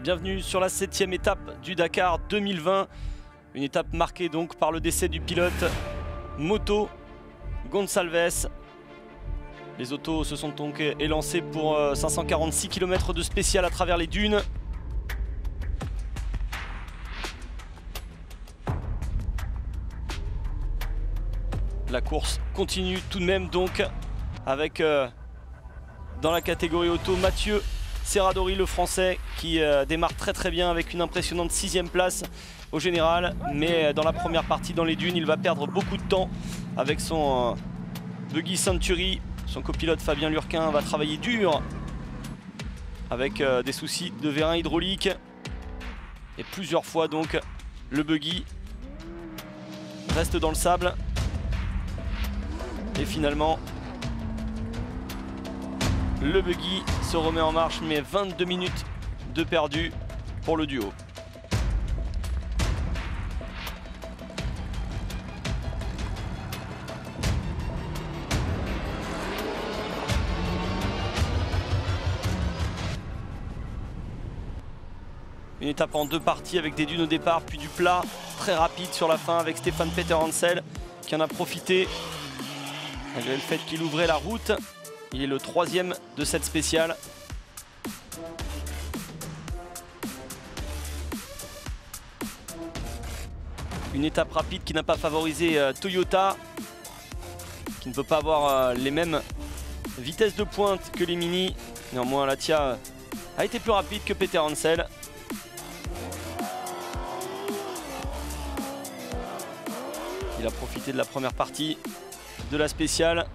Bienvenue sur la 7e étape du Dakar 2020. Une étape marquée donc par le décès du pilote moto Gonçalves. Les autos se sont donc élancés pour 546 km de spécial à travers les dunes. La course continue tout de même donc avec dans la catégorie auto Mathieu Serradori, le français, qui démarre très bien avec une impressionnante 6e place au général. Mais dans la première partie dans les dunes, il va perdre beaucoup de temps avec son buggy Century. Son copilote Fabien Lurquin va travailler dur avec des soucis de vérin hydraulique. Et plusieurs fois donc le buggy reste dans le sable. Et finalement, le buggy se remet en marche, mais 22 minutes de perdu pour le duo. Une étape en deux parties avec des dunes au départ, puis du plat très rapide sur la fin avec Stefan Peter Hansel qui en a profité. Malgré le fait qu'il ouvrait la route, il est le 3e de cette spéciale. Une étape rapide qui n'a pas favorisé Toyota, qui ne peut pas avoir les mêmes vitesses de pointe que les Mini. Néanmoins, Latia a été plus rapide que Peter Hansel. Il a profité de la première partie de la spéciale.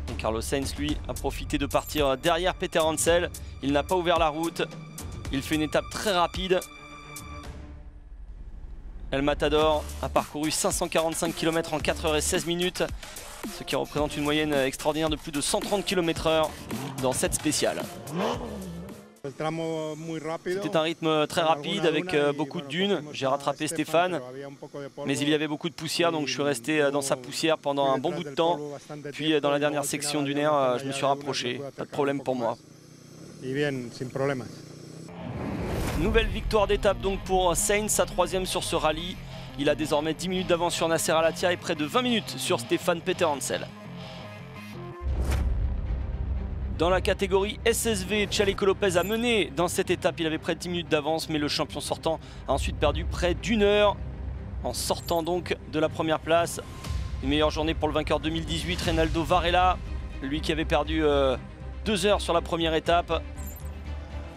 Donc Carlos Sainz, lui, a profité de partir derrière Peter Hansel. Il n'a pas ouvert la route. Il fait une étape très rapide. El Matador a parcouru 545 km en 4h16 minutes, ce qui représente une moyenne extraordinaire de plus de 130 km/h dans cette spéciale. C'était un rythme très rapide avec beaucoup de dunes. J'ai rattrapé Stéphane, mais il y avait beaucoup de poussière, donc je suis resté dans sa poussière pendant un bon bout de temps. Puis dans la dernière section dunaire, je me suis rapproché. Pas de problème pour moi. Nouvelle victoire d'étape donc pour Sainz, sa 3e sur ce rallye. Il a désormais 10 minutes d'avance sur Nasser Al-Attiyah et près de 20 minutes sur Stefan Peter Hansel. Dans la catégorie SSV, Chaleco Lopez a mené dans cette étape. Il avait près de 10 minutes d'avance, mais le champion sortant a ensuite perdu près d'1 heure en sortant donc de la première place. Une meilleure journée pour le vainqueur 2018, Reynaldo Varela, lui qui avait perdu 2 heures sur la première étape.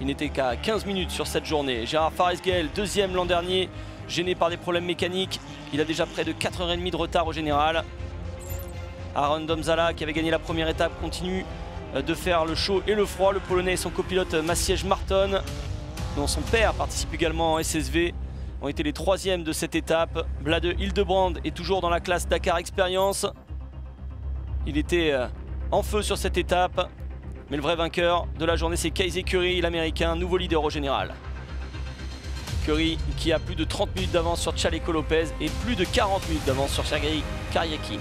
Il n'était qu'à 15 minutes sur cette journée. Gérard Faresguel, 2e l'an dernier, gêné par des problèmes mécaniques. Il a déjà près de 4h30 de retard au général. Aaron Domzala, qui avait gagné la première étape, continue de faire le chaud et le froid. Le Polonais et son copilote Maciej Marton, dont son père participe également en SSV, ont été les 3e de cette étape. Blade Hildebrand est toujours dans la classe Dakar Experience. Il était en feu sur cette étape, mais le vrai vainqueur de la journée, c'est Kaise Curry, l'américain, nouveau leader au général. Curry qui a plus de 30 minutes d'avance sur Chaleco Lopez et plus de 40 minutes d'avance sur Sergei Karyakin.